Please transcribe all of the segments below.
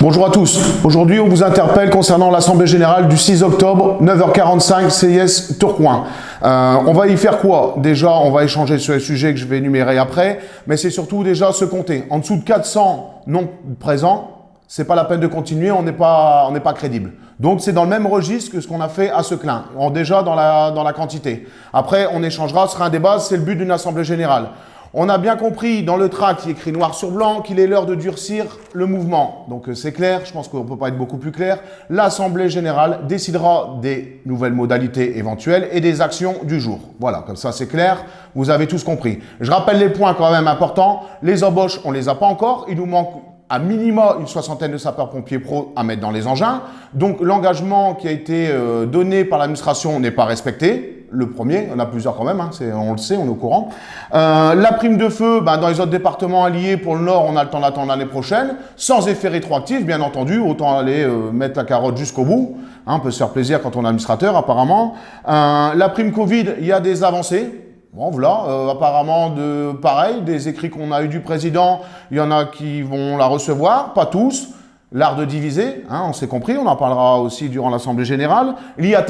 Bonjour à tous. Aujourd'hui, on vous interpelle concernant l'Assemblée Générale du 6 octobre, 9h45, CIS Tourcoing. On va y faire quoi? Déjà, on va échanger sur les sujets que je vais énumérer après, mais c'est surtout déjà se compter. En dessous de 400 non présents, c'est pas la peine de continuer, on n'est pas crédible. Donc, c'est dans le même registre que ce qu'on a fait à Seclin, déjà dans la quantité. Après, on échangera, ce sera un débat, c'est le but d'une Assemblée Générale. On a bien compris dans le tract, qui est écrit noir sur blanc, qu'il est l'heure de durcir le mouvement. Donc c'est clair, je pense qu'on ne peut pas être beaucoup plus clair. L'Assemblée Générale décidera des nouvelles modalités éventuelles et des actions du jour. Voilà, comme ça c'est clair, vous avez tous compris. Je rappelle les points quand même importants. Les embauches, on ne les a pas encore. Il nous manque à minima une soixantaine de sapeurs-pompiers pro à mettre dans les engins. Donc l'engagement qui a été donné par l'administration n'est pas respecté. Le premier, on a plusieurs quand même, hein, on le sait, on est au courant. La prime de feu, dans les autres départements alliés, pour le Nord, on a le temps d'attendre l'année prochaine, sans effet rétroactif, bien entendu, autant aller mettre la carotte jusqu'au bout. Hein, on peut se faire plaisir quand on est administrateur, apparemment. La prime Covid, il y a des avancées. Bon, voilà, apparemment, pareil, des écrits qu'on a eu du président, il y en a qui vont la recevoir, pas tous. L'art de diviser, hein, on s'est compris, on en parlera aussi durant l'Assemblée Générale. L'IAT,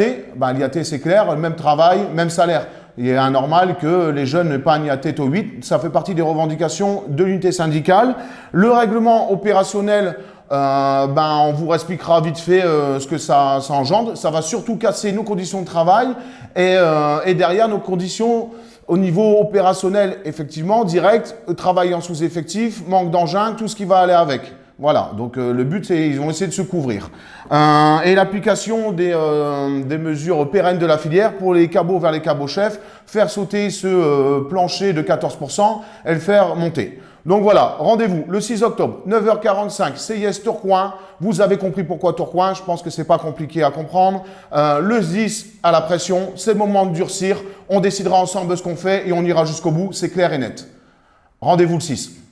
l'IAT c'est clair, même travail, même salaire. Il est anormal que les jeunes n'aient pas un IAT taux 8, ça fait partie des revendications de l'unité syndicale. Le règlement opérationnel, on vous expliquera vite fait ce que ça engendre. Ça va surtout casser nos conditions de travail et derrière nos conditions au niveau opérationnel, effectivement, direct, travail en sous-effectif, manque d'engins, tout ce qui va aller avec. Voilà, donc le but, c'est ils vont essayer de se couvrir. Et l'application des mesures pérennes de la filière pour les cabots vers les cabots chefs, faire sauter ce plancher de 14% et le faire monter. Donc voilà, rendez-vous le 6 octobre, 9h45, CIS Tourcoing. Vous avez compris pourquoi Tourcoing, je pense que c'est pas compliqué à comprendre. Le 10 à la pression, c'est le moment de durcir. On décidera ensemble de ce qu'on fait et on ira jusqu'au bout, c'est clair et net. Rendez-vous le 6.